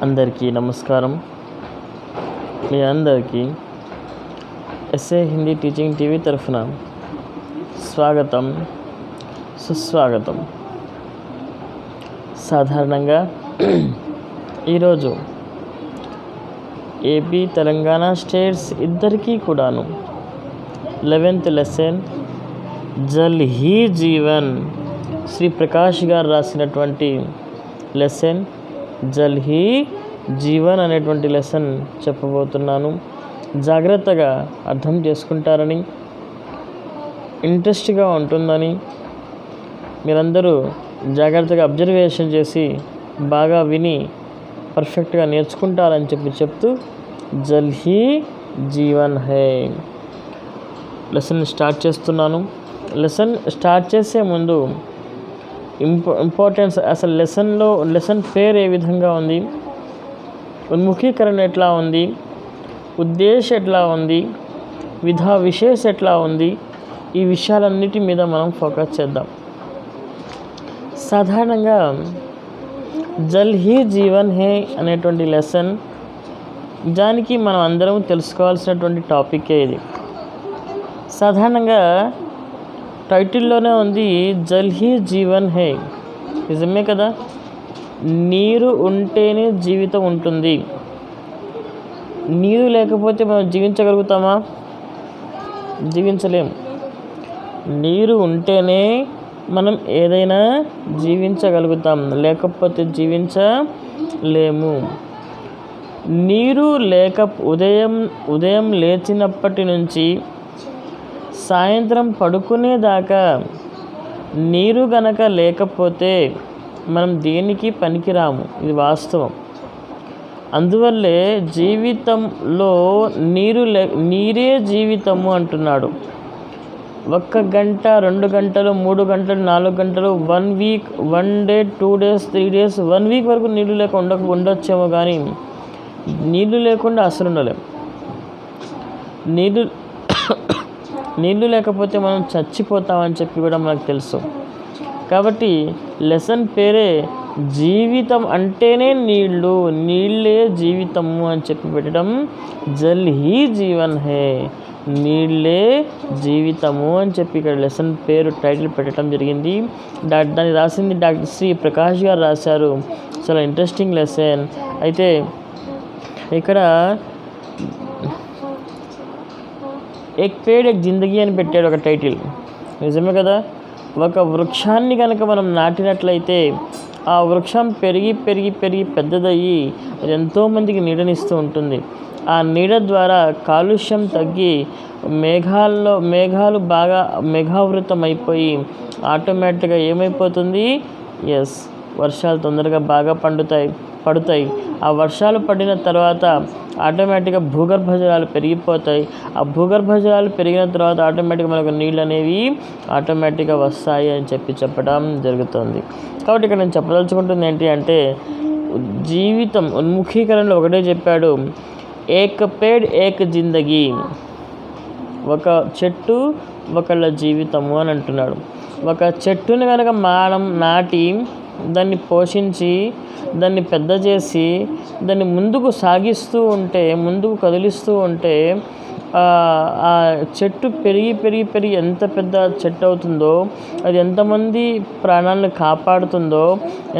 అందరికీ నమస్కారం. మీ అందరికీ ఎస్ఏ హిందీ టీచింగ్ టీవీ తరఫున స్వాగతం, సుస్వాగతం. సాధారణంగా ఈరోజు ఏపీ తెలంగాణ స్టేట్స్ ఇద్దరికీ కూడాను 11th లెసన్ జల్ హీ జీవన్ శ్రీ ప్రకాష్ గారు రాసినటువంటి లెసన్ జల్ హీ జీవన్ అనేటువంటి లెసన్ చెప్పబోతున్నాను. జాగ్రత్తగా అర్థం చేసుకుంటారని, ఇంట్రెస్ట్గా ఉంటుందని, మీరందరూ జాగ్రత్తగా అబ్జర్వేషన్ చేసి బాగా విని పర్ఫెక్ట్గా నేర్చుకుంటారని చెప్తూ Jal Hi Jeevan high lesson start చేస్తున్నాను. లెసన్ స్టార్ట్ చేసే ముందు ఇంపార్టెన్స్, అసలు లెసన్ పేరు ఏ విధంగా ఉంది, ఉన్ముఖీకరణ ఎట్లా ఉంది, ఉద్దేశం ఎట్లా ఉంది, విశేష ఎట్లా ఉంది, ఈ విషయాలన్నిటి మీద మనం ఫోకస్ చేద్దాం. సాధారణంగా జల్ హీ జీవన్ హే అనేటువంటి లెసన్, దానికి మనం అందరం తెలుసుకోవాల్సినటువంటి టాపికే ఇది. సాధారణంగా టైటిల్లోనే ఉంది జల్ హీ జీవన్ హే, నిజమే కదా. నీరు ఉంటేనే జీవితం ఉంటుంది. నీరు లేకపోతే మనం జీవించగలుగుతామా? జీవించలేము. నీరు ఉంటేనే మనం ఏదైనా జీవించగలుగుతాం, లేకపోతే జీవించలేము. నీరు ఉదయం లేచినప్పటి నుంచి సాయంత్రం పడుకునేదాకా నీరు గనక లేకపోతే మనం దేనికి పనికిరాము. ఇది వాస్తవం. అందువల్లే జీవితంలో నీరే జీవితము అంటున్నాడు. 1 గంట, 2 గంటలు, 3 గంటలు, 4 గంటలు, 1 week, 1 day, 2 days, 3 days, 1 week వరకు నీళ్ళు లేక ఉండొచ్చేమో, కానీ నీళ్ళు లేకుండా అసలు ఉండలేం. నీళ్ళు లేకపోతే మనం చచ్చిపోతామని చెప్పి కూడా మనకు తెలుసు. కాబట్టి లెసన్ పేరే జీవితం అంటేనే నీళ్ళే జీవితము అని చెప్పి పెట్టడం జల్ హీ జీవన్ హే, నీళ్ళే జీవితము అని చెప్పి ఇక్కడ లెసన్ పేరు టైటిల్ పెట్టడం జరిగింది. దాన్ని రాసింది డాక్టర్ శ్రీ ప్రకాష్ గారు రాశారు. చాలా ఇంట్రెస్టింగ్ లెసన్. అయితే ఇక్కడ ఏక్ పేడ్ ఏక్ జిందగీ అని పెట్టాడు ఒక టైటిల్. నిజమే కదా. ఒక వృక్షాన్ని కనుక మనం నాటినట్లయితే ఆ వృక్షం పెరిగి పెరిగి పెరిగి పెద్దదయ్యి ఎంతోమందికి నీడనిస్తూ ఉంటుంది. ఆ నీడ ద్వారా కాలుష్యం తగ్గి మేఘాలు బాగా మేఘావృతం అయిపోయి ఆటోమేటిక్గా ఏమైపోతుంది, వర్షాలు తొందరగా బాగా పడుతాయి. ఆ వర్షాలు పడిన తర్వాత ఆటోమేటిక్గా భూగర్భ జలాలు పెరిగిపోతాయి. ఆ భూగర్భ జలాలు పెరిగిన తర్వాత ఆటోమేటిక్గా మనకు నీళ్ళు అనేవి ఆటోమేటిక్గా వస్తాయి అని చెప్పడం జరుగుతుంది. కాబట్టి ఇక్కడ నేను చెప్పదలుచుకుంటుంది ఏంటి అంటే, జీవితం ఉన్ముఖీకరణలో ఒకటే చెప్పాడు, ఏక్ పేడ్ ఏక్ జిందగీ, ఒక చెట్టు ఒకళ్ళ జీవితము అని అంటున్నాడు. ఒక చెట్టుని కనుక నాటి దాన్ని పోషించి దాన్ని పెద్ద చేసి దాన్ని ముందుకు సాగిస్తూ ఉంటే, ముందుకు కదిలిస్తూ ఉంటే ఆ చెట్టు పెరిగి పెరిగి పెరిగి ఎంత పెద్ద చెట్టు అవుతుందో, అది ఎంతమంది ప్రాణాలను కాపాడుతుందో,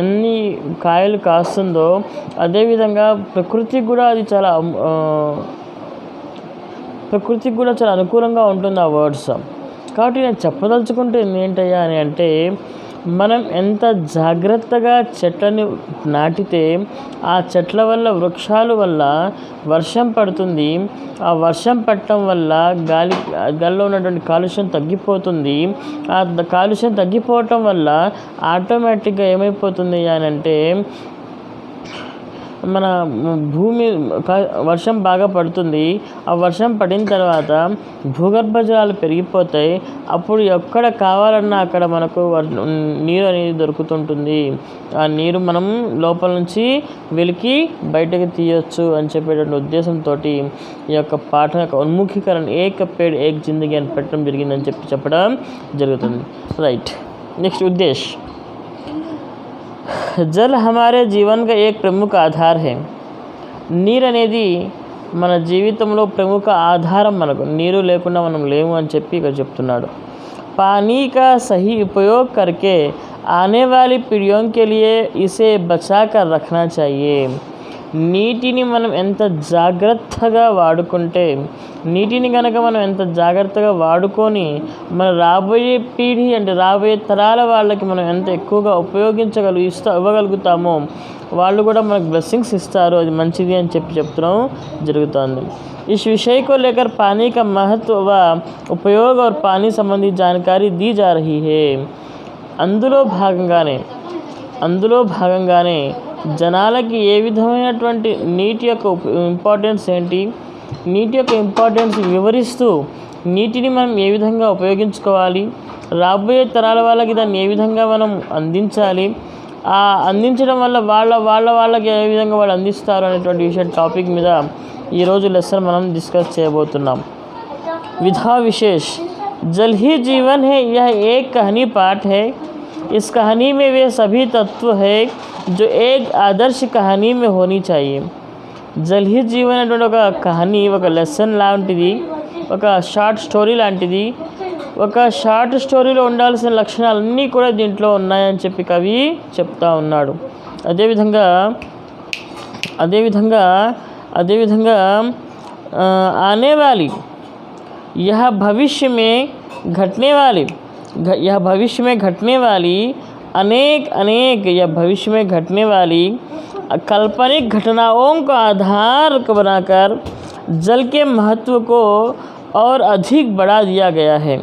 ఎన్ని కాయలు కాస్తుందో, అదేవిధంగా ప్రకృతికి కూడా చాలా అనుకూలంగా ఉంటుంది ఆ వర్డ్స్. కాబట్టి నేను చెప్పదలుచుకుంటుంది ఏంటయ్యా అని అంటే, మనం ఎంత జాగ్రత్తగా చెట్లని నాటితే ఆ చెట్ల వల్ల, వృక్షాల వల్ల వర్షం పడుతుంది. ఆ వర్షం పడటం వల్ల గాలిలో ఉన్నటువంటి కాలుష్యం తగ్గిపోతుంది. ఆ కాలుష్యం తగ్గిపోవటం వల్ల ఆటోమేటిక్గా ఏమైపోతుంది అని అంటే, మన భూమి వర్షం బాగా పడుతుంది. ఆ వర్షం పడిన తర్వాత భూగర్భ జలాలు పెరిగిపోతాయి. అప్పుడు ఎక్కడ కావాలన్నా అక్కడ మనకు నీరు అనేది దొరుకుతుంటుంది. ఆ నీరు మనం లోపల నుంచి వెలికి బయటకు తీయొచ్చు అని చెప్పేటువంటి ఉద్దేశంతో ఈ యొక్క పాఠం యొక్క ఉన్ముఖీకరణ ఏక్ పేడ్ ఏక్ జిందగీ అని పెట్టడం జరిగిందని చెప్పడం జరుగుతుంది. రైట్. నెక్స్ట్ ఉద్దేశ్. జల్ హమారే జీవన్ కా ఏక్ ప్రముఖ ఆధార్ హై. నీరు అనేది మన జీవితంలో ప్రముఖ ఆధారం. మనకు నీరు లేకుండా మనం లేము అని చెప్పి ఇక్కడ చెప్తున్నాడు. పానీ కా సహీ ఉపయోగ్ కర్కే ఆనే వాली पीढ़ियों के लिए इसे बचा कर रखना चाहिए. నీటిని మనం ఎంత జాగ్రత్తగా వాడుకుంటే, నీటిని కనుక మనం ఎంత జాగ్రత్తగా వాడుకొని మన రాబోయే పీढ़ి అంటే రాబోయే తరాల వాళ్ళకి మనం ఎంత ఎక్కువగా ఇవ్వగలుగుతామో వాళ్ళు కూడా మనకు బ్లెస్సింగ్స్ ఇస్తారు. అది మంచిది అని చెప్తున్నాం జరుగుతుంది. इस विषय को लेकर पानी का महत्व व उपयोग और पानी संबंधी जानकारी दी जा रही है. అందులో భాగంగానే జనాలకి ఏ విధమైనటువంటి నీటి యొక్క ఇంపార్టెన్స్ ఏంటి, నీటి యొక్క ఇంపార్టెన్స్ వివరిస్తూ నీటిని మనం ఏ విధంగా ఉపయోగించుకోవాలి, రాబోయే తరాల వాళ్ళకి దాన్ని ఏ విధంగా మనం అందించాలి, ఆ అందించడం వల్ల వాళ్ళకి ఏ విధంగా వాళ్ళు అందిస్తారు అనేటువంటి విషయం టాపిక్ మీద ఈరోజు లెసన్ మనం డిస్కస్ చేయబోతున్నాం. विधा विशेष जल ही जीवन है. यह एक कहानी पाठ है. इस कहानी में वे सभी तत्व है जो एक आदर्श कहानी में होनी चाहिए. జల్ హీ జీవన్ అనేటువంటి ఒక కహానీ, ఒక లెసన్ లాంటిది, ఒక షార్ట్ స్టోరీ లాంటిది. ఒక షార్ట్ స్టోరీలో ఉండాల్సిన లక్షణాలన్నీ కూడా దీంట్లో ఉన్నాయని చెప్పి కవి చెప్తా ఉన్నాడు. అదేవిధంగా ఆనే వాली यह भविष्य में घटने वाली काल्पनिक घटनाओं को आधार बनाकर जल के महत्व को और अधिक बढ़ा दिया गया है.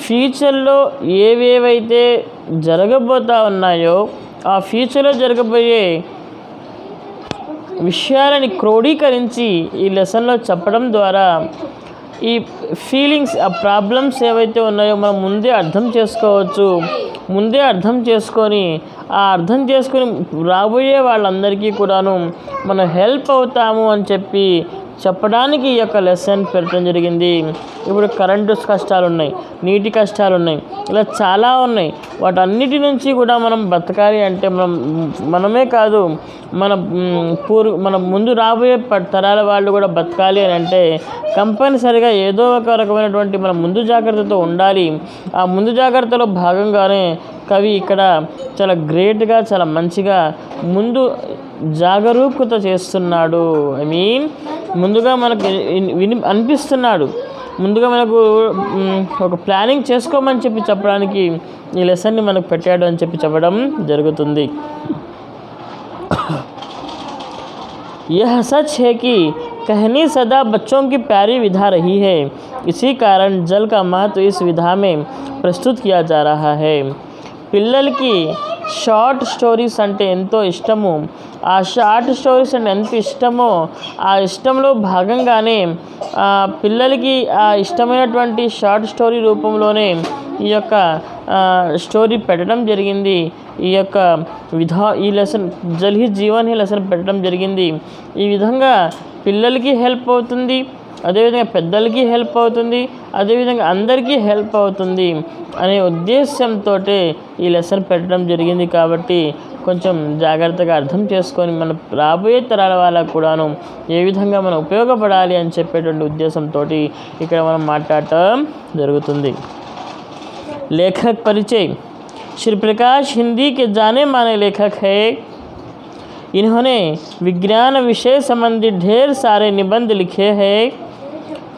ఫ్యూచర్లో ఏవేవైతే జరగబోతా ఉన్నాయో ఆ ఫ్యూచర్లో జరగబోయే విషయాలని క్రోడీకరించి ఈ లెసన్లో చెప్పడం ద్వారా ఈ ఫీలింగ్స్, ఆ ప్రాబ్లమ్స్ ఏవైతే ఉన్నాయో మనం ముందే అర్థం చేసుకొని రాబోయే వాళ్ళందరికీ కూడాను మనం హెల్ప్ అవుతాము అని చెప్పి చెప్పడానికి ఈ యొక్క లెసన్ పెట్టడం జరిగింది. ఇప్పుడు కరెంటు కష్టాలు ఉన్నాయి, నీటి కష్టాలు ఉన్నాయి, ఇలా చాలా ఉన్నాయి. వాటన్నిటి నుంచి కూడా మనం బతకాలి అంటే మనమే కాదు, మన ముందు రాబోయే తరాల వాళ్ళు కూడా బతకాలి అని అంటే కంపల్సరిగా ఏదో ఒక రకమైనటువంటి మనం ముందు జాగ్రత్తతో ఉండాలి. ఆ ముందు జాగ్రత్తలో భాగంగానే కవి ఇక్కడ చాలా గ్రేట్గా, చాలా మంచిగా ముందు జాగరూకత చేస్తున్నాడు. ముందుగా మనకు అనిపిస్తున్నాడు, ముందుగా మనకు ఒక ప్లానింగ్ చేసుకోమని చెప్పడానికి ఈ లెసన్ని మనకు పెట్టాడు అని చెప్పడం జరుగుతుంది. यह सच है कि कहनी सदा बच्चों की प्यारी विधा रही है. इसी कारण जल का महत्व इस विधा में प्रस्तुत किया जा रहा है. పిల్లలకి షార్ట్ స్టోరీస్ అంటే ఎంతో ఇష్టము. ఆ షార్ట్ స్టోరీస్ అంటే ఎంత ఇష్టమో ఆ ఇష్టంలో భాగంగానే పిల్లలకి ఆ ఇష్టమైనటువంటి షార్ట్ స్టోరీ రూపంలోనే ఈ యొక్క స్టోరీ పెట్టడం జరిగింది. ఈ lesson Jal Hi Jeevan he lesson పెట్టడం జరిగింది. ఈ విధంగా పిల్లలకి హెల్ప్ అవుతుంది, అదేవిధంగా పెద్దలకి హెల్ప్ అవుతుంది, అదేవిధంగా అందరికీ హెల్ప్ అవుతుంది అనే ఉద్దేశంతో ఈ లెసన్ పెట్టడం జరిగింది. కాబట్టి కొంచెం జాగ్రత్తగా అర్థం చేసుకొని మన రాబోయే తరాల వాళ్ళకు కూడాను ఏ విధంగా మనం ఉపయోగపడాలి అని చెప్పేటువంటి ఉద్దేశంతో ఇక్కడ మనం మాట్లాడటం జరుగుతుంది. लेखक परिचय. श्री प्रकाश हिंदी के जाने माने लेखक है. इन्होंने विज्ञान विषय संबंधी ढेर सारे निबंध लिखे हैं.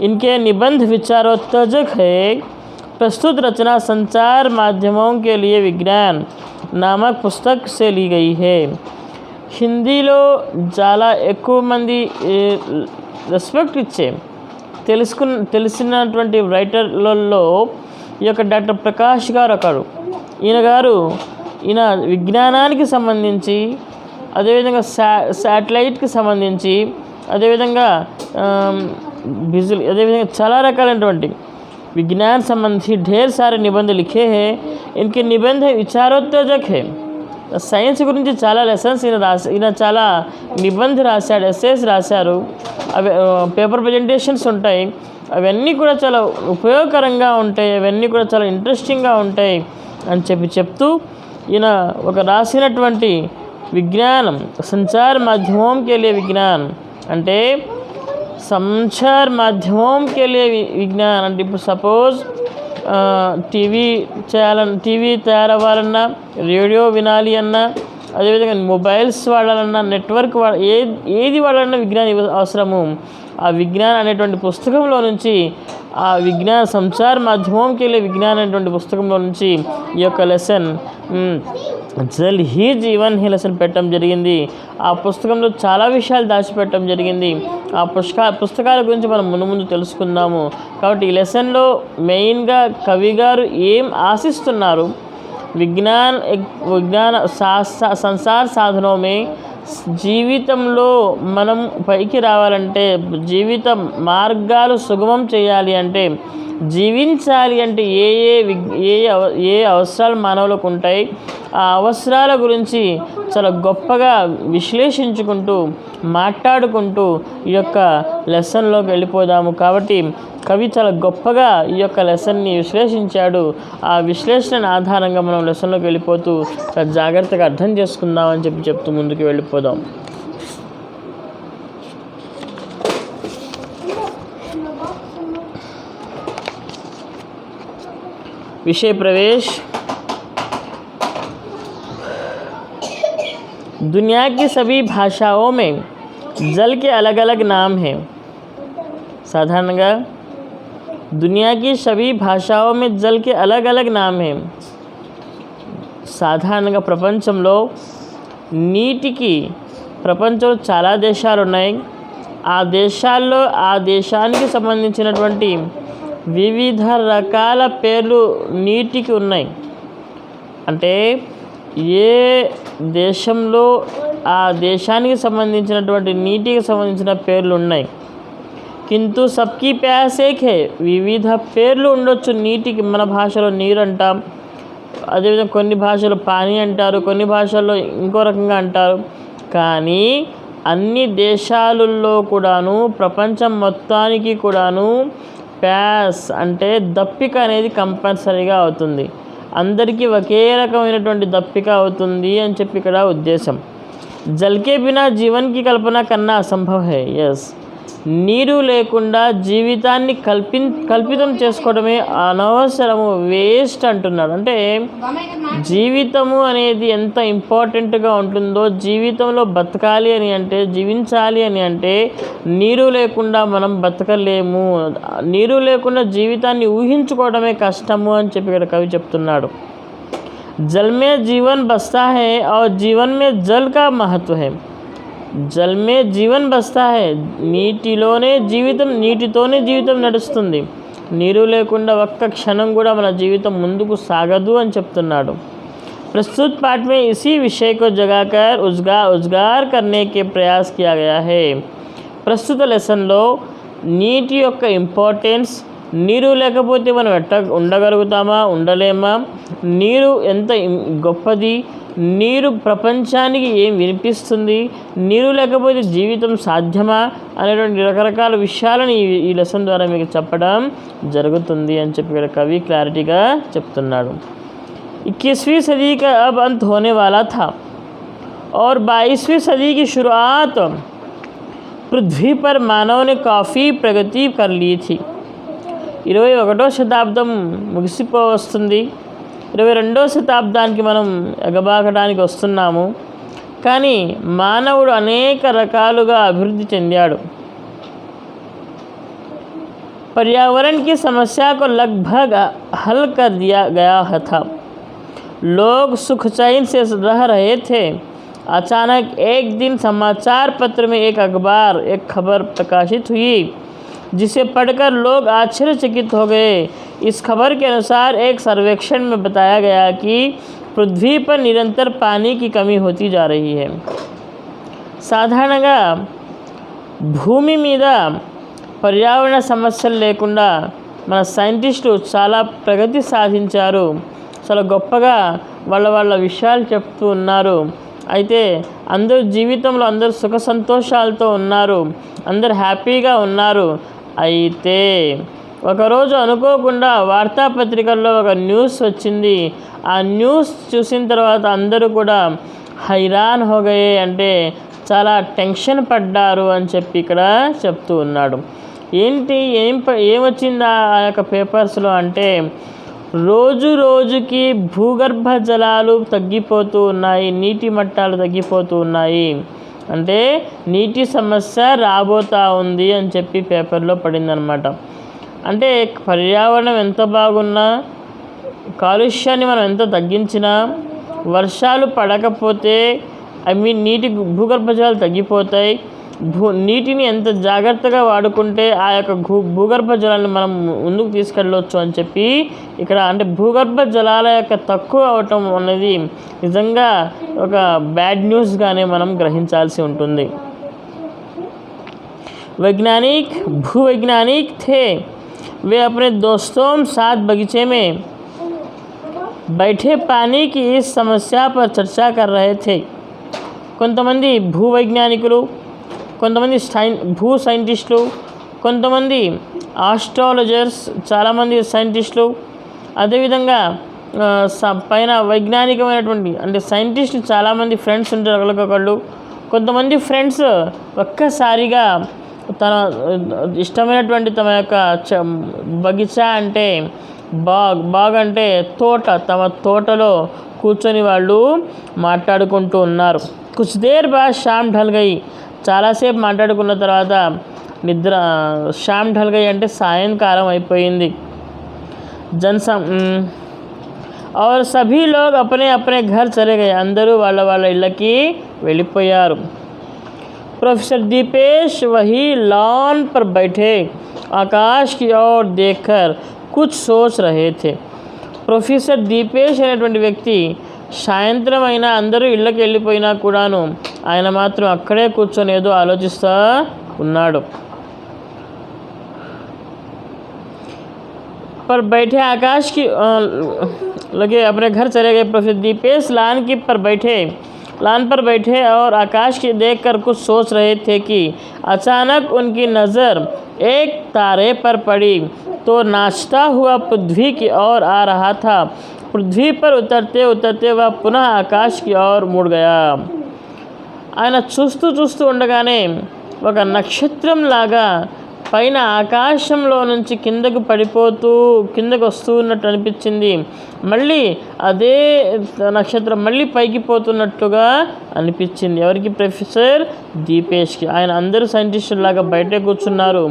इनके निबंध विचारोत्तेजक है. प्रस्तुत रचना संचार माध्यमों के लिए विज्ञान नामक पुस्तक से ली गई है. హిందీలో చాలా ఎక్కువ మంది రెస్పెక్ట్ ఇచ్చే తెలిసినటువంటి రైటర్లలో ఈ యొక్క డాక్టర్ ప్రకాష్ గారు ఒకరు. ఈయన విజ్ఞానానికి సంబంధించి, అదేవిధంగా శాటిలైట్కి సంబంధించి, అదేవిధంగా అదేవిధంగా చాలా రకాలైనటువంటి विज्ञान संबंधी ढेर सारे निबंध लिखे हैं. इनके निबंध विचारोत्तेजक है. సైన్స్ గురించి చాలా లెసన్స్ ఈయన చాలా నిబంధ రాశాడు, ఎస్సేస్ రాశారు. అవి పేపర్ ప్రజెంటేషన్స్ ఉంటాయి. అవన్నీ కూడా చాలా ఉపయోగకరంగా ఉంటాయి, అవన్నీ కూడా చాలా ఇంట్రెస్టింగ్గా ఉంటాయి అని చెప్తూ ఈయన ఒక రాసినటువంటి విజ్ఞానం సంచార్ మాధ్యమం కే లియే విజ్ఞాన్ అంటే సంచార్ మాధ్యమం కే లియే విజ్ఞాన్ అంటే ఇప్పుడు సపోజ్ టీవీ తయారవ్వాలన్నా, రేడియో వినాలి అన్నా, అదేవిధంగా మొబైల్స్ వాడాలన్నా, నెట్వర్క్ ఏది వాడాలన్నా విజ్ఞానం అవసరము. ఆ విజ్ఞాన్ అనేటువంటి పుస్తకంలో నుంచి, ఆ విజ్ఞాన సంచార్ మాధ్యమం కే లియే విజ్ఞాన్ అనేటువంటి పుస్తకంలో నుంచి ఈ యొక్క lesson Jal Hi Jeevan he lesson పెట్టడం జరిగింది. ఆ పుస్తకంలో చాలా విషయాలు దాచిపెట్టడం జరిగింది. ఆ పుస్తకాల గురించి మనం ముందు తెలుసుకుందాము. కాబట్టి ఈ లెసన్లో మెయిన్గా కవి గారు ఏం ఆశిస్తున్నారు, విజ్ఞాన సంసార సాధనమే జీవితంలో మనం పైకి రావాలంటే, జీవిత మార్గాలు సుగమం చేయాలి అంటే, జీవించాలి అంటే ఏ అవసరాలు మానవులకు ఉంటాయి, ఆ అవసరాల గురించి చాలా గొప్పగా విశ్లేషించుకుంటూ మాట్లాడుకుంటూ ఈ యొక్క లెసన్లోకి వెళ్ళిపోదాము. కాబట్టి కవి చాలా గొప్పగా ఈ యొక్క లెసన్ని విశ్లేషించాడు. ఆ విశ్లేషణ ఆధారంగా మనం లెసన్లోకి వెళ్ళిపోతూ చాలా జాగ్రత్తగా అర్థం చేసుకుందామని చెప్తూ ముందుకు వెళ్ళిపోదాం. विषय प्रवेश। दुनिया की सभी भाषाओं में जल के अलग अलग नाम हैं. साधारणंगा दुनिया की सभी भाषाओं में जल के अलग अलग नाम हैं. సాధారణంగా ప్రపంచంలో నీటికి ప్రపంచంలో చాలా దేశాలు ఉన్నాయి. ఆ దేశాల్లో ఆ దేశానికి సంబంధించినటువంటి వివిధ రకాల పేర్లు నీటికి ఉన్నాయి. అంటే ఏ దేశంలో ఆ దేశానికి సంబంధించినటువంటి నీటికి సంబంధించిన పేర్లు ఉన్నాయి. కింటూ సబ్కి ప్యాస్ ఏక్ హై. వివిధ పేర్లు ఉండొచ్చు నీటికి. మన భాషలో నీరు అంటాం, అదేవిధంగా కొన్ని భాషలు పానీ అంటారు, కొన్ని భాషల్లో ఇంకో రకంగా అంటారు. కానీ అన్ని దేశాలలో కూడాను, ప్రపంచం మొత్తానికి కూడాను ప్యాస్ అంటే దప్పిక అనేది కంపల్సరీగా అవుతుంది. అందరికీ ఒకే రకమైనటువంటి దప్పిక అవుతుంది అని చెప్పి ఇక్కడ ఉద్దేశం. జల్కే బినా జీవన్కి కల్పన కన్నా అసంభవ్ హై. ఎస్, నీరు లేకుండా జీవితాన్ని కల్పితం చేసుకోవడమే అనవసరము, వేస్ట్ అంటున్నాడు. అంటే జీవితము అనేది ఎంత ఇంపార్టెంట్గా ఉంటుందో, జీవితంలో బతకాలి అని అంటే, జీవించాలి అని అంటే నీరు లేకుండా మనం బతకలేము. నీరు లేకుండా జీవితాన్ని ఊహించుకోవడమే కష్టము అని చెప్పి ఇక్కడ కవి చెప్తున్నాడు. జల్ మే జీవన్ బస్తా హై ఔర్ జీవన్ మే జల్ కా మహత్వ హై. జల్ మే జీవన్ బస్తా హై. నీటితోనే జీవితం నడుస్తుంది. నీరు లేకుండా ఒక్క క్షణం కూడా మన జీవితం ముందుకు సాగదు అని చెప్తున్నాడు. प्रस्तुत पाठ में इसी विषय को जगाकर उजागर करने के प्रयास किया गया है. ప్రస్తుత లెసన్లో నీటి యొక్క ఇంపార్టెన్స్, నీరు లేకపోతే మనం ఉండగలుగుతామా, ఉండలేమా, నీరు ఎంత గొప్పది, నీరు ప్రపంచానికి ఏం వినిపిస్తుంది, నీరు లేకపోతే జీవితం సాధ్యమా అనేటువంటి రకరకాల విషయాలను ఈ లెసన్ ద్వారా మీకు చెప్పడం జరుగుతుంది అని చెప్పి కవి క్లారిటీగా చెప్తున్నాడు. 21वीं सदी का अब अंत होने वाला था और 22वीं सदी की शुरुआत पृथ्वी पर मानव ने काफ़ी प्रगति कर ली थी. 21వ శతాబ్దం ముగిసిపోవస్తుంది. 22వ శతాబ్దానికి మనం ఎగబాకడానికి వస్తున్నాము. కానీ మానవుడు అనేక రకాలుగా అభివృద్ధి చెందాడు. पर्यावरण की समस्या को लगभग हल कर दिया गया था. लोग सुख चैन से रह रहे थे. अचानक एक दिन समाचार पत्र में एक खबर प्रकाशित हुई जिसे पढ़कर लोग आश्चर्यचकित हो गए. इस खबर के अनुसार एक सर्वेक्षण में बताया गया कि पृथ्वी पर निरंतर पानी की कमी होती जा रही है. సాధారణంగా భూమి మీద పర్యావరణ సమస్యలు లేకుండా మన సైంటిస్టులు చాలా ప్రగతి సాధించారు. చాలా గొప్పగా వాళ్ళ విషయాలు చెప్తూ ఉన్నారు. అయితే అందరూ జీవితంలో అందరూ సుఖ సంతోషాలతో ఉన్నారు, అందరూ హ్యాపీగా ఉన్నారు. అయితే ఒకరోజు అనుకోకుండా వార్తాపత్రికల్లో ఒక న్యూస్ వచ్చింది. ఆ న్యూస్ చూసిన తర్వాత అందరూ కూడా హైరాన్ హోగయే, అంటే చాలా టెన్షన్ పడ్డారు అని చెప్పి ఇక్కడ చెప్తూ ఉన్నాడు. ఏంటి ఏమొచ్చింది ఆ యొక్క పేపర్స్లో అంటే, రోజు రోజుకి భూగర్భ జలాలు తగ్గిపోతూ ఉన్నాయి, నీటి మట్టాలు తగ్గిపోతూ ఉన్నాయి, అంటే నీటి సమస్య రాబోతూ ఉంది అని చెప్పి పేపర్లో పడిందనమాట. అంటే పర్యావరణం ఎంత బాగున్నా, కాలుష్యాన్ని మనం ఎంత తగ్గించినా, వర్షాలు పడకపోతే నీటి భూగర్భ జలాలు తగ్గిపోతాయి. నీటిని ఎంత జాగ్రత్తగా వాడుకుంటే ఆ యొక్క భూగర్భ జలాలను మనం ముందుకు తీసుకెళ్ళవచ్చు అని చెప్పి ఇక్కడ, అంటే భూగర్భ జలాల యొక్క తక్కువ అవటం అనేది నిజంగా ఒక బ్యాడ్ న్యూస్గానే మనం గ్రహించాల్సి ఉంటుంది. भूवैज्ञानिक थे, वे अपने दोस्तों साथ बगीचे में बैठे पानी की इस समस्या पर चर्चा कर रहे थे. కొంతమంది భూవైజ్ఞానికులు, కొంతమంది భూ సైంటిస్టులు, కొంతమంది ఆస్ట్రాలజర్స్, చాలామంది సైంటిస్టులు, అదేవిధంగా పైన వైజ్ఞానికమైనటువంటి అంటే సైంటిస్టులు చాలామంది ఫ్రెండ్స్ ఉంటారు ఒకరికొకళ్ళు. కొంతమంది ఫ్రెండ్స్ ఒక్కసారిగా తన ఇష్టమైనటువంటి తమ యొక్క బగీచా అంటే బాగ్ అంటే తోట, తమ తోటలో కూర్చొని వాళ్ళు మాట్లాడుకుంటూ ఉన్నారు. కుछ देर बाद शाम ढल गई, చాలాసేపు మాట్లాడుకున్న తర్వాత షామ్ ఢల్ గయి అంటే సాయంకాలం అయిపోయింది. और सभी लोग अपने अपने घर चले गए, అందరూ వాళ్ళ ఇళ్ళకి వెళ్ళిపోయారు. प्रोफेसर दीपेश वही लॉन पर बैठे आकाश की ओर देखकर कुछ सोच रहे थे. ప్రొఫెసర్ దీపేష్ అనేటువంటి వ్యక్తి సాయంత్రం అయినా అందరూ ఇళ్ళకి వెళ్ళిపోయినా కూడాను ఆయన మాత్రం అక్కడే కూర్చొని ఏదో ఆలోచిస్తూ ఉన్నాడు. पर बैठे आकाश की लगे अपने घर चले गए. प्रोफेसर दीपेश लान पर बैठे और आकाश की देखकर कुछ सोच रहे थे कि अचानक उनकी नज़र एक तारे पर पड़ी तो नाचता हुआ पृथ्वी की ओर आ रहा था. पृथ्वी पर उतरते उतरते वह पुनः आकाश की ओर मुड़ गया. ఆయన చూస్తూ ఉండగానే ఒక నక్షత్రం లాగా పైన ఆకాశంలో నుంచి కిందకు వస్తూ ఉన్నట్టు అనిపించింది. మళ్ళీ అదే నక్షత్రం మళ్ళీ పైకి పోతున్నట్టుగా అనిపించింది. ఎవరికి? ప్రొఫెసర్ దీపేష్కి. ఆయన అందరూ సైంటిస్టులు లాగా బయటే కూర్చున్నారు,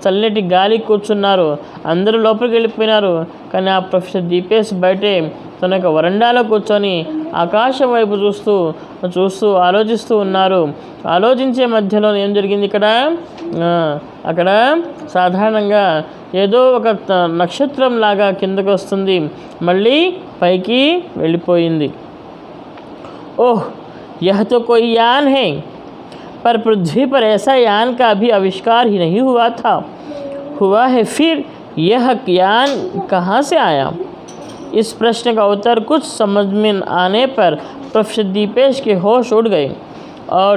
చల్లటి గాలికి కూర్చున్నారు, అందరూ లోపలికి వెళ్ళిపోయినారు. కానీ ఆ ప్రొఫెసర్ దీపేష్ బయటే తన యొక్క వరండాలో కూర్చొని ఆకాశం వైపు చూస్తూ ఆలోచిస్తూ ఉన్నారు. ఆలోచించే మధ్యలో ఏం జరిగింది అక్కడ సాధారణంగా ఏదో ఒక నక్షత్రం లాగా కిందకు వస్తుంది, మళ్ళీ పైకి వెళ్ళిపోయింది. ओह यह तो कोई यान है, पर पृथ्वी पर ऐसा यान का अभी आविष्कार ही नहीं हुआ है, फिर यह यान कहाँ से आया? इस प्रश्न का उत्तर कुछ समझ में आने पर प्रोफेसर दीपेश के होश उड़ गए और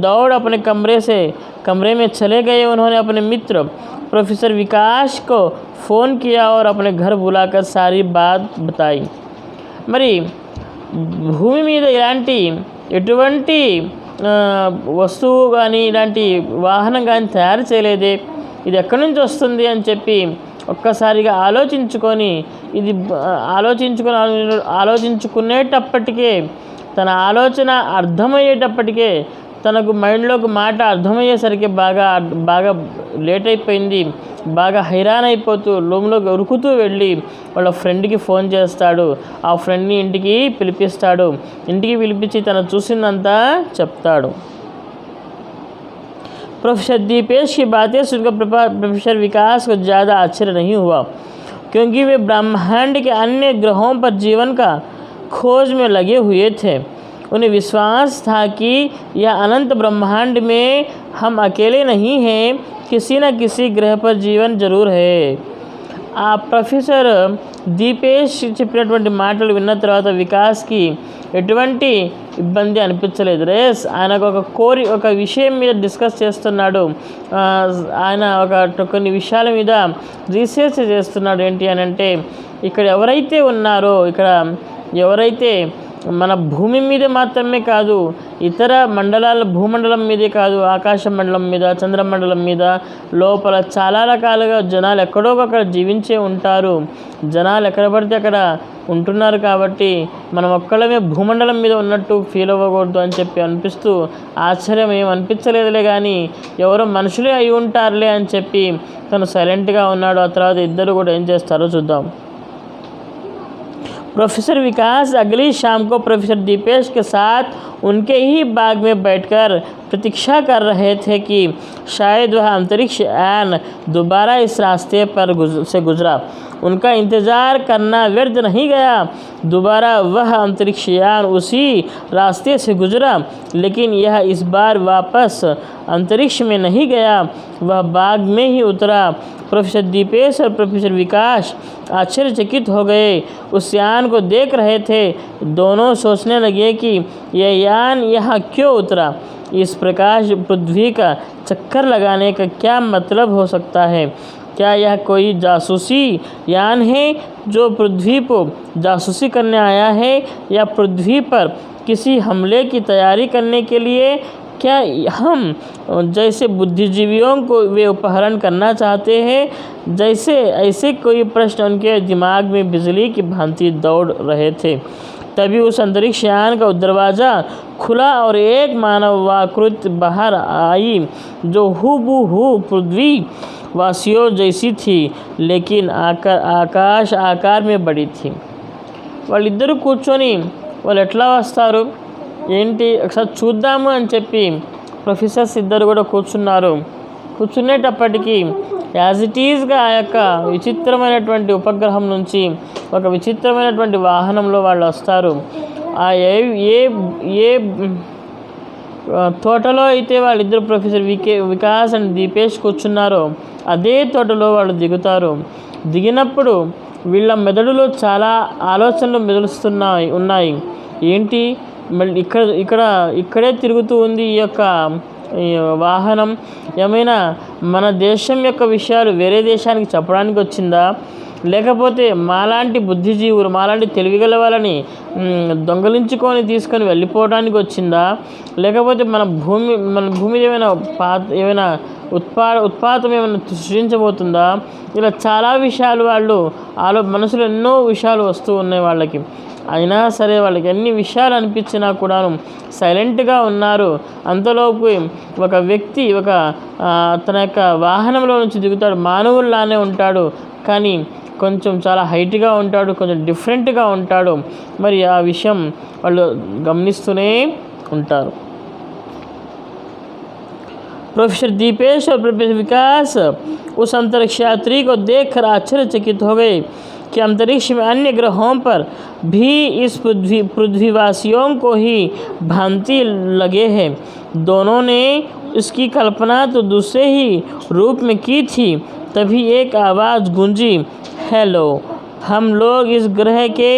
दौड़ अपने कमरे में चले गए. उन्होंने अपने मित्र प्रोफेसर विकास को फ़ोन किया और अपने घर बुलाकर सारी बात बताई. మరి భూమి మీద ఎటువంటి వస్తువు కానీ ఇలాంటి వాహనం కానీ తయారు చేయలేదే, ఇది ఎక్కడి నుంచి వస్తుంది అని చెప్పి ఒక్కసారిగా ఆలోచించుకునేటప్పటికే తన ఆలోచన అర్థమయ్యేటప్పటికే తనకు మైండ్లోకి మాట అర్థమయ్యేసరికి బాగా లేట్ అయిపోయింది. బాగా హైరాన్ అయిపోతూ రూమ్లోకి ఉరుకుతూ వెళ్ళి వాళ్ళ ఫ్రెండ్కి ఫోన్ చేస్తాడు. ఆ ఫ్రెండ్ని ఇంటికి పిలిపిస్తాడు. ఇంటికి పిలిపించి తను చూసిందంతా చెప్తాడు. प्रोफेसर दीपेश की बातें सुनकर प्रोफेसर विकास को ज़्यादा आश्चर्य नहीं हुआ, क्योंकि वे ब्रह्मांड के अन्य ग्रहों पर जीवन का खोज में लगे हुए थे. उन्हें विश्वास था कि यह अनंत ब्रह्मांड में हम अकेले नहीं हैं, किसी न किसी ग्रह पर जीवन जरूर है. प्रोफेसर దీపేష్ చెప్పినటువంటి మాటలు విన్న తర్వాత వికాస్కి ఎటువంటి ఇబ్బంది అనిపించలేదు. రేస్ ఆయనకు ఒక విషయం మీద డిస్కస్ చేస్తున్నాడు. ఆయన కొన్ని విషయాల మీద రీసెర్చ్ చేస్తున్నాడు. ఏంటి అని అంటే ఇక్కడ ఎవరైతే ఉన్నారో, ఇక్కడ ఎవరైతే మన భూమి మీద మాత్రమే కాదు, ఇతర భూమండలం మీదే కాదు, ఆకాశ మండలం మీద, చంద్రమండలం మీద, లోపల చాలా రకాలుగా జనాలు ఎక్కడో అక్కడ జీవించే ఉంటారు. జనాలు ఎక్కడ పడితే అక్కడ ఉంటున్నారు. కాబట్టి మనం ఒక్కళ్ళమే భూమండలం మీద ఉన్నట్టు ఫీల్ అవ్వకూడదు అని చెప్పి అనిపిస్తూ ఆశ్చర్యం ఏం అనిపించలేదులే, కానీ ఎవరో మనుషులే అయి ఉంటారులే అని చెప్పి తను సైలెంట్గా ఉన్నాడు. ఆ తర్వాత ఇద్దరు కూడా ఏం చేస్తారో చూద్దాం. प्रोफेसर विकास अगली शाम को प्रोफेसर दीपेश के साथ उनके ही बाग में बैठकर प्रतीक्षा कर रहे थे कि शायद वह अंतरिक्ष यान दोबारा इस रास्ते पर से गुजरा। उनका इंतज़ार करना व्यर्थ नहीं गया। दोबारा वह अंतरिक्ष यान उसी रास्ते से गुजरा, लेकिन यह इस बार वापस अंतरिक्ष में नहीं गया, वह बाग में ही उतरा। प्रोफेसर दीपेश और प्रोफेसर विकास आश्चर्यचकित हो गए, उस यान को देख रहे थे। दोनों सोचने लगे कि यह यान यहाँ क्यों उतरा, इस प्रकाश पृथ्वी का चक्कर लगाने का क्या मतलब हो सकता है। क्या यह कोई जासूसी यान है जो पृथ्वी को जासूसी करने आया है, या पृथ्वी पर किसी हमले की तैयारी करने के लिए। क्या हम जैसे बुद्धिजीवियों को वे अपहरण करना चाहते हैं। जैसे ऐसे कोई प्रश्न उनके दिमाग में बिजली की भांति दौड़ रहे थे। तभी उस अंतरिक्ष यान का दरवाज़ा खुला और एक मानवाकृति बाहर आई, जो हूबहू पृथ्वी वासियों जैसी थी, लेकिन आकार में बड़ी थी। వాళ్ళిద్దరూ కూర్చొని వాళ్ళు ఎట్లా వస్తారు ఏంటి ఒకసారి చూద్దాము అని చెప్పి ప్రొఫెసర్స్ ఇద్దరు కూడా కూర్చునేటప్పటికీ యాజ్ ఇట్ ఈజ్గా ఆ యొక్క విచిత్రమైనటువంటి ఉపగ్రహం నుంచి ఒక విచిత్రమైనటువంటి వాహనంలో వాళ్ళు వస్తారు. ఆ ఏ తోటలో అయితే వాళ్ళిద్దరు ప్రొఫెసర్ వికాస్ అండ్ దీపేష్ కూర్చున్నారో అదే తోటలో వాళ్ళు దిగుతారు. దిగినప్పుడు వీళ్ళ మెదడులో చాలా ఆలోచనలు ఉన్నాయి. ఏంటి మళ్ళీ ఇక్కడే తిరుగుతూ ఉంది ఈ యొక్క వాహనం, ఏమైనా మన దేశం యొక్క విషయాలు వేరే దేశానికి చెప్పడానికి వచ్చిందా, లేకపోతే మాలాంటి బుద్ధిజీవులు, మాలాంటి తెలివిగల వాళ్ళని దొంగలించుకొని తీసుకొని వెళ్ళిపోవడానికి వచ్చిందా, లేకపోతే మన భూమి ఏమైనా ఉత్పాతం ఏమైనా సృష్టించబోతుందా. ఇలా చాలా విషయాలు మనసులో ఎన్నో విషయాలు వస్తూ ఉన్నాయి వాళ్ళకి. అయినా సరే వాళ్ళకి ఎన్ని విషయాలు అనిపించినా కూడాను సైలెంట్గా ఉన్నారు. అంతలోపు ఒక వ్యక్తి తన యొక్క వాహనంలో నుంచి దిగుతాడు. మానవుల్లానే ఉంటాడు, కానీ కొంచెం చాలా హైట్గా ఉంటాడు, కొంచెం డిఫరెంట్గా ఉంటాడు. మరి ఆ విషయం వాళ్ళు గమనిస్తూనే ఉంటారు. प्रोफेसर दीपेश और प्रोफेसर विकास उस अंतरिक्ष यात्री को देखकर आश्चर्यचकित हो गए कि अंतरिक्ष में अन्य ग्रहों पर भी इस पृथ्वीवासियों को ही भांति लगे हैं। दोनों ने इसकी कल्पना तो दूसरे ही रूप में की थी। तभी एक आवाज़ गूंजी, हेलो, हम लोग इस ग्रह के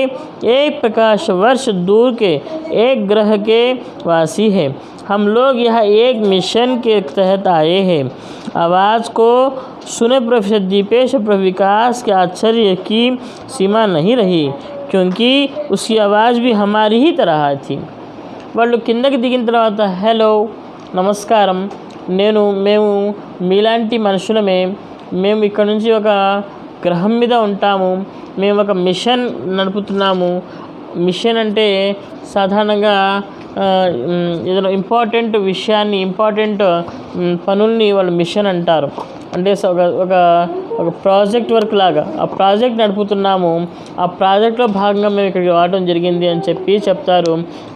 एक प्रकाश वर्ष दूर के एक ग्रह के वासी हैं। हम लोग यहाँ एक मिशन के तहत आए हैं। आवाज़ को सुने प्रोफेसर दीपेश और प्रोफेसर विकास के आश्चर्य की सीमा नहीं रही, क्योंकि उसकी आवाज़ भी हमारी ही तरह थी. వాళ్ళు కిందకి దిగిన తర్వాత హలో, నమస్కారం, మేము మీలాంటి మనుషులమే, మేము ఇక్కడ నుంచి ఒక గ్రహం మీద ఉంటాము, మేము ఒక మిషన్ నడుపుతున్నాము. మిషన్ అంటే సాధారణంగా ఏదైనా ఇంపార్టెంట్ విషయాన్ని, ఇంపార్టెంట్ పనుల్ని వాళ్ళు మిషన్ అంటారు. అంటే ఒక ప్రాజెక్ట్ వర్క్ లాగా ఆ ప్రాజెక్ట్ నడుపుతున్నాము, ఆ ప్రాజెక్ట్లో భాగంగా మేము ఇక్కడికి రావడం జరిగింది అని చెప్తారు.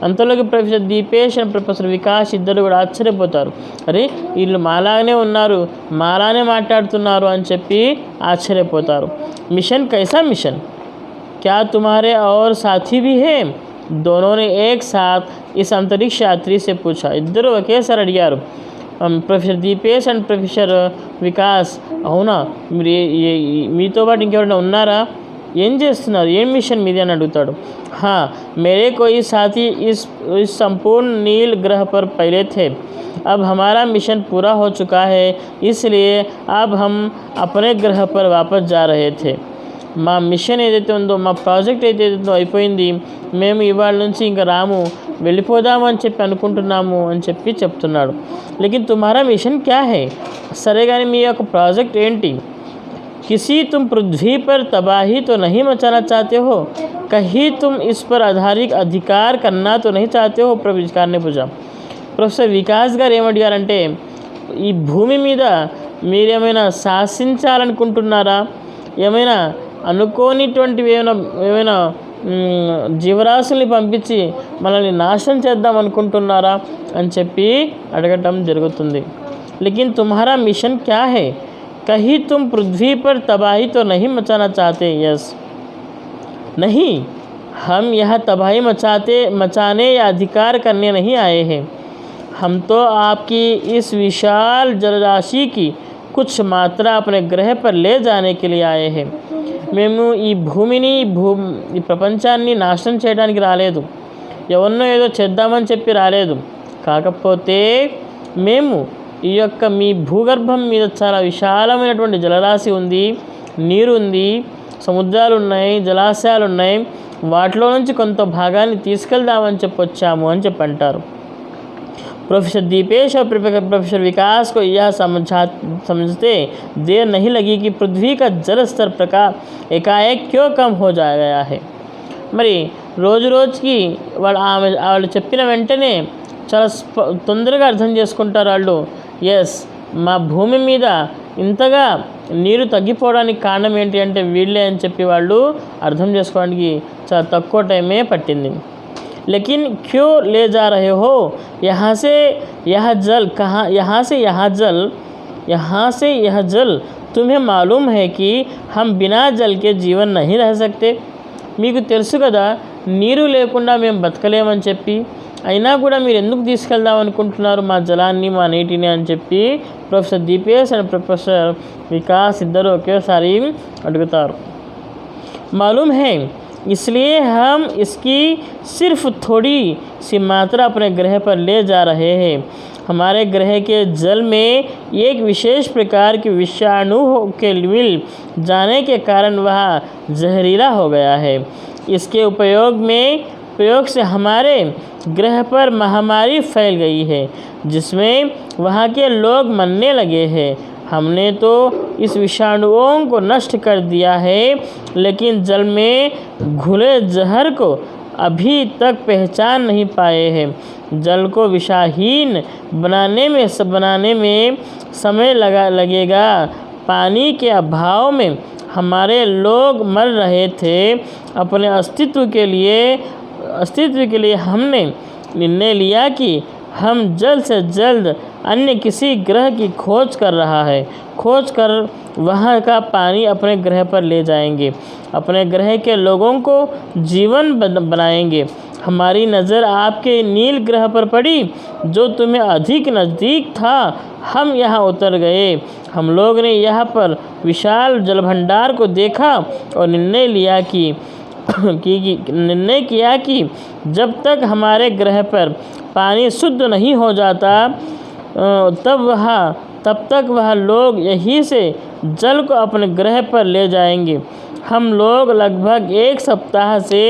అంతలోకి professor Deepesh and professor Vikas ఇద్దరు కూడా ఆశ్చర్యపోతారు. అరే, వీళ్ళు మాలానే ఉన్నారు, మాలానే మాట్లాడుతున్నారు అని చెప్పి ఆశ్చర్యపోతారు. మిషన్ కైసా మిషన్, क्या तुम्हारे और साथी भी हैं? दोनों ने एक साथ इस अंतरिक्ष यात्री से पूछा. इద్దరు ఒకేసారి అడిగారు. Professor Deepesh and professor Vikas, అవునా, మీరు మీతో పాటు ఇంకెవరైనా ఉన్నారా? ఏం చేస్తున్నారు, ఏం మిషన్ మీది అని అడుగుతాడు. हाँ मेरे कोई साथी इस संपूर्ण नील ग्रह पर पहले थे, अब हमारा मिशन पूरा हो चुका है, इसलिए अब हम अपने ग्रह पर वापस जा रहे थे. మా మిషన్ ఏదైతే ఉందో, మా ప్రాజెక్ట్ ఏదైతే ఉందో అయిపోయింది, మేము ఇవాళ నుంచి ఇంకా రాము, వెళ్ళిపోదాము అని చెప్పి అనుకుంటున్నాము అని చెప్పి చెప్తున్నాడు. లేకిన్ తుమ్హారా మిషన్ క్యా హై, సరే కానీ మీ యొక్క ప్రాజెక్ట్ ఏంటి? किसी तुम पृथ्वी पर तबाही तो नहीं मचाना चाहते हो, कहीं तुम इस पर आधारित अधिकार करना तो नहीं चाहते हो? प्रविष्कार ने पूछा. ప్రొఫెసర్ వికాస్ గారు ఏమడిగారంటే, ఈ భూమి మీద మీరేమైనా శాసించాలనుకుంటున్నారా, ఏమైనా అనుకోనిటువంటివి ఏమైనా జీవరాశుల్ని పంపించి మనల్ని నాశనం చేద్దాం అనుకుంటున్నారా అని చెప్పి అడగటం జరుగుతుంది. लेकिन तुम्हारा मिशन क्या है, कहीं तुम पृथ्वी पर तबाही तो नहीं मचाना चाहते? यस नहीं, हम यह तबाही मचाने या अधिकार करने नहीं आए हैं, हम तो आपकी इस विशाल जलराशि की कुछ मात्रा अपने ग्रह पर ले जाने के लिए आए हैं. మేము ఈ భూమిని ఈ ప్రపంచాన్ని నాశనం చేయడానికి రాలేదు, ఎవరినో ఏదో చేద్దామని చెప్పి రాలేదు. కాకపోతే మేము ఈ యొక్క మీ భూగర్భం మీద చాలా విశాలమైనటువంటి జలరాశి ఉంది, నీరు ఉంది, సముద్రాలు ఉన్నాయి, జలాశయాలు ఉన్నాయి, వాటిలో నుంచి కొంత భాగాన్ని తీసుకెళ్దామని చెప్పి వచ్చాము అని చెప్పి అంటారు. प्रोफेसर दीपेश और प्रोफेसर विकास को यह समझते देर नहीं लगी कि पृथ्वी का जल स्तर प्रकार एकाएक क्यों कम हो गया है. మరి రోజు రోజుకి వాళ్ళు చెప్పిన వెంటనే చాలా తొందరగా అర్థం చేసుకుంటారు వాళ్ళు. ఎస్, మా భూమి మీద ఇంతగా నీరు తగ్గిపోవడానికి కారణం ఏంటి అంటే వీళ్ళే అని చెప్పి వాళ్ళు అర్థం చేసుకోవడానికి చాలా తక్కువ టైమే పట్టింది. लेकिन क्यों ले जा रहे हो, यहाँ से यह जल कहाँ, यहाँ से यह जल तुम्हें मालूम है कि हम बिना जल के जीवन नहीं रह सकते. మీకు తెలుసు కదా నీరు లేకుండా మేము బతకలేమని చెప్పి, అయినా కూడా మీరు ఎందుకు తీసుకెళ్దాం అనుకుంటున్నారు మా జలాన్ని, మా నీటిని అని చెప్పి professor Deepesh and professor Vikas ఇద్దరు ఒకేసారి అడుగుతారు. मालूम है, इसलिए हम इसकी सिर्फ थोड़ी सी मात्रा अपने ग्रह पर ले जा रहे हैं. हमारे ग्रह के जल में एक विशेष प्रकार के विषाणु के मिल जाने के कारण वह जहरीला हो गया है. इसके प्रयोग से हमारे ग्रह पर महामारी फैल गई है, जिसमें वहाँ के लोग मरने लगे हैं. हमने तो इस विषाणुओं को नष्ट कर दिया है, लेकिन जल में घुले जहर को अभी तक पहचान नहीं पाए हैं. जल को विषाहीन बनाने में समय लगेगा. पानी के अभाव में हमारे लोग मर रहे थे. अपने अस्तित्व के लिए हमने निर्णय लिया कि हम जल्द से जल्द अन्य किसी ग्रह की खोज कर वहाँ का पानी अपने ग्रह पर ले जाएंगे, अपने ग्रह के लोगों को जीवन बनाएंगे. हमारी नज़र आपके नील ग्रह पर पड़ी, जो तुम्हें अधिक नज़दीक था. हम यहाँ उतर गए. हम लोग ने यहाँ पर विशाल जलभंडार को देखा और निर्णय किया कि जब तक हमारे ग्रह पर पानी शुद्ध नहीं हो जाता तब तक वह लोग यहीं से जल को अपने ग्रह पर ले जाएंगे. हम लोग लगभग 1 सप्ताह से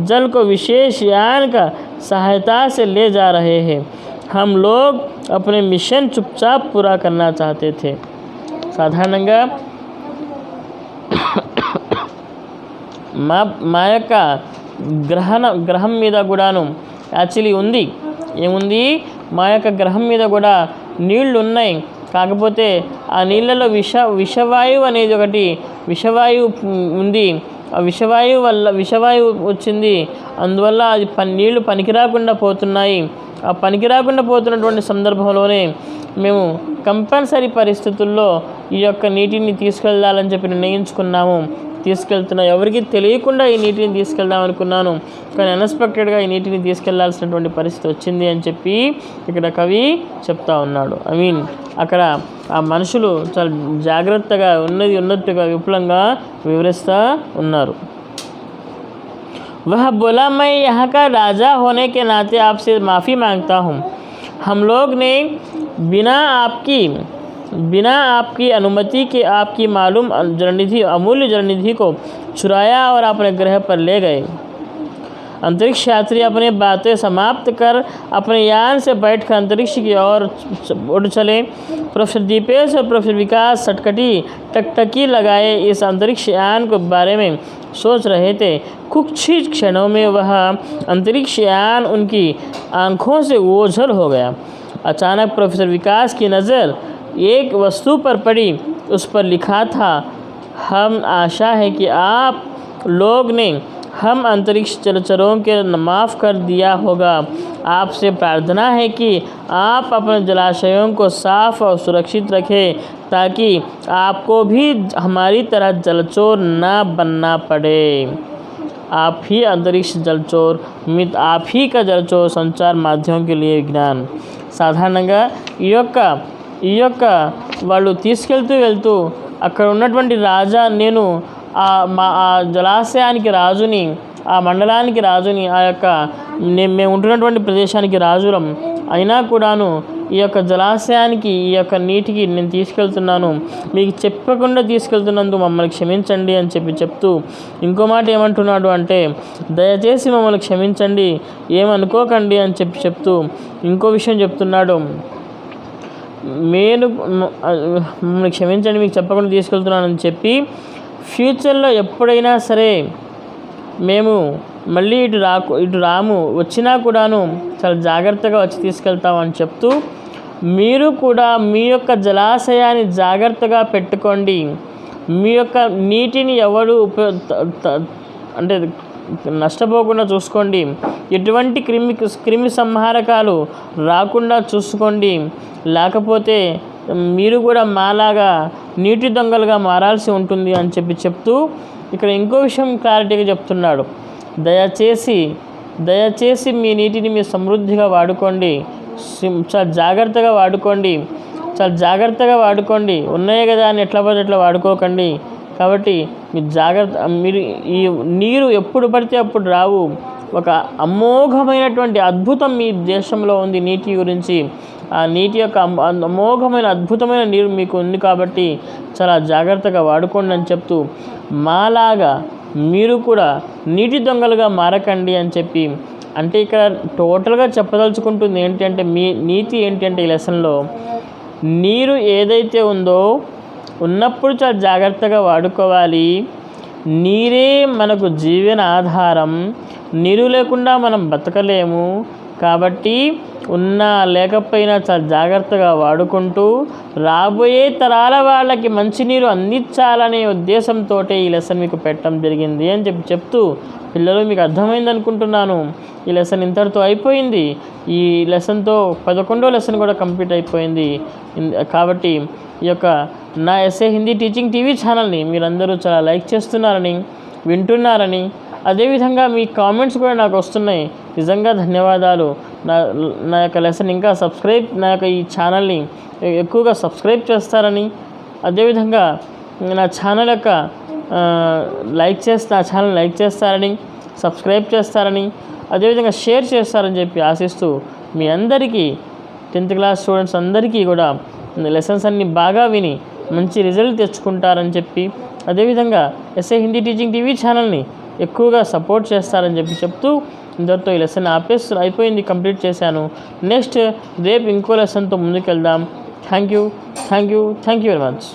जल को विशेष यान का सहायता से ले जा रहे हैं. हम लोग अपने मिशन चुपचाप पूरा करना चाहते थे. సాధారణంగా మా యొక్క గ్రహం మీద కూడాను యాక్చువల్లీ ఉంది, ఏముంది, మా యొక్క గ్రహం మీద కూడా నీళ్లు ఉన్నాయి. కాకపోతే ఆ నీళ్ళలో విషవాయువు అనేది ఒకటి విషవాయువు ఉంది. ఆ విషవాయువు వచ్చింది, అందువల్ల అది నీళ్లు పనికిరాకుండా పోతున్నాయి. ఆ పనికిరాకుండా పోతున్నటువంటి సందర్భంలోనే మేము కంపల్సరీ పరిస్థితుల్లో ఈ యొక్క నీటిని తీసుకెళ్ళాలని చెప్పి నిర్ణయించుకున్నాము. తీసుకెళ్తున్నా. ఎవరికి తెలియకుండా ఈ నీటిని తీసుకెళ్దాం అనుకున్నాను, కానీ అన్ఎక్స్పెక్టెడ్గా ఈ నీటిని తీసుకెళ్లాల్సినటువంటి పరిస్థితి వచ్చింది అని చెప్పి ఇక్కడ కవి చెప్తా ఉన్నాడు. అక్కడ ఆ మనుషులు చాలా జాగ్రత్తగా ఉన్నది ఉన్నట్టుగా విపులంగా వివరిస్తూ ఉన్నారు. वह बोला, मैं यहाँ का राजा होने के नाते आपसे माफ़ी मांगता हूँ. हम लोग ने बिना आपकी अनुमति के आपकी मालूम अमूल्य जलनिधि को चुराया और अपने ग्रह पर ले गए. अंतरिक्ष यात्री अपने बातें समाप्त कर अपने यान से बैठकर अंतरिक्ष की ओर उड़ चले. प्रोफेसर दीपेश और प्रोफेसर विकास टकटकी लगाए इस अंतरिक्ष यान के बारे में सोच रहे थे. कुछ ही क्षणों में वह अंतरिक्ष यान उनकी आंखों से ओझल हो गया. अचानक प्रोफेसर विकास की नज़र एक वस्तु पर पड़ी. उस पर लिखा था, हम आशा है कि आप लोग ने हम अंतरिक्ष जलचरों के माफ़ कर दिया होगा. आपसे प्रार्थना है कि आप अपने जलाशयों को साफ और सुरक्षित रखें ताकि आपको भी हमारी तरह जलचोर ना बनना पड़े. आप ही अंतरिक्ष जलचोर मित्र, आप ही का जलचोर संचार माध्यमों के लिए विज्ञान. సాధారణంగా ఈ యొక్క వాళ్ళు తీసుకెళ్తూ అక్కడ ఉన్నటువంటి రాజా, నేను ఆ జలాశయానికి రాజుని, ఆ మండలానికి రాజుని, మేము ఉంటున్నటువంటి ప్రదేశానికి రాజులం అయినా కూడాను ఈ యొక్క జలాశయానికి ఈ యొక్క నీటికి నేను తీసుకెళ్తున్నాను, మీకు చెప్పకుండా తీసుకెళ్తున్నందుకు మమ్మల్ని క్షమించండి అని చెప్తూ ఇంకో మాట ఏమంటున్నాడు అంటే, దయచేసి మమ్మల్ని క్షమించండి, ఏమనుకోకండి అని చెప్తూ ఇంకో విషయం చెప్తున్నాడు. మమ్మల్ని క్షమించండి, మీకు చెప్పకుండా తీసుకెళ్తున్నానని చెప్పి ఫ్యూచర్లో ఎప్పుడైనా సరే మేము మళ్ళీ ఇటు రాము, వచ్చినా కూడాను చాలా జాగ్రత్తగా వచ్చి తీసుకెళ్తామని చెప్తూ, మీరు కూడా మీ యొక్క జలాశయాన్ని జాగ్రత్తగా పెట్టుకోండి, మీ యొక్క నీటిని ఎవరు అంటే నష్టపోకుండా చూసుకోండి, ఎటువంటి క్రిమి సంహారకాలు రాకుండా చూసుకోండి, లేకపోతే మీరు కూడా మాలాగా నీటి దొంగలుగా మారాల్సి ఉంటుంది అని చెప్తూ ఇక్కడ ఇంకో విషయం క్లారిటీగా చెప్తున్నాడు. దయచేసి మీ నీటిని మీరు సమృద్ధిగా వాడుకోండి, చాలా జాగ్రత్తగా వాడుకోండి, ఉన్నాయి కదా అని ఎట్లా పడితే ఎట్లా వాడుకోకండి. కాబట్టి మీరు ఈ నీరు ఎప్పుడు పడితే అప్పుడు రావు. ఒక అమోఘమైనటువంటి అద్భుతం మీ దేశంలో ఉంది నీటి గురించి. ఆ నీటి యొక్క అమోఘమైన అద్భుతమైన నీరు మీకు ఉంది కాబట్టి చాలా జాగ్రత్తగా వాడుకోండి అని చెప్తూ, మాలాగా మీరు కూడా నీటి దొంగలుగా మారకండి అని చెప్పి, అంటే ఇక్కడ టోటల్గా చెప్పదలుచుకుంటుంది ఏంటంటే, మీ నీతి ఏంటంటే ఈ లెసన్లో నీరు ఏదైతే ఉందో ఉన్నప్పుడు చాలా జాగ్రత్తగా వాడుకోవాలి. నీరే మనకు జీవన ఆధారం, నీరు లేకుండా మనం బతకలేము. కాబట్టి ఉన్నా లేకపోయినా చాలా జాగ్రత్తగా వాడుకుంటూ రాబోయే తరాల వాళ్ళకి మంచినీరు అందించాలనే ఉద్దేశంతో ఈ లెసన్ మీకు పెట్టడం జరిగింది అని చెప్తూ, పిల్లలు మీకు అర్థమైంది అనుకుంటున్నాను. ఈ లెసన్ ఇంతటితో అయిపోయింది. ఈ లెసన్తో 11వ లెసన్ కూడా కంప్లీట్ అయిపోయింది. కాబట్టి ఈ యొక్క నా ఎస్ఏ హిందీ టీచింగ్ టీవీ ఛానల్ని మీరందరూ చాలా లైక్ చేస్తున్నారని, వింటున్నారని, అదేవిధంగా మీ కామెంట్స్ కూడా నాకు వస్తున్నాయి. నిజంగా ధన్యవాదాలు. నా యొక్క లెసన్ ఇంకా నా యొక్క ఈ ఛానల్ని ఎక్కువగా సబ్స్క్రైబ్ చేస్తారని, అదేవిధంగా నా ఛానల్ యొక్క నా ఛానల్ లైక్ చేస్తారని, సబ్స్క్రైబ్ చేస్తారని, అదేవిధంగా షేర్ చేస్తారని చెప్పి ఆశిస్తూ, మీ అందరికీ 10th క్లాస్ స్టూడెంట్స్ అందరికీ కూడా లెసన్స్ అన్నీ బాగా విని మంచి రిజల్ట్ తెచ్చుకుంటారని చెప్పి, అదేవిధంగా ఎస్ఏ హిందీ టీచింగ్ టీవీ ఛానల్ని ఎక్కువగా సపోర్ట్ చేస్తారని చెప్తూ ఇంతటితో ఈ లెసన్ అయిపోయింది, కంప్లీట్ చేశాను. నెక్స్ట్ రేపు ఇంకో లెసన్తో ముందుకు వెళ్దాం. Thank you very much.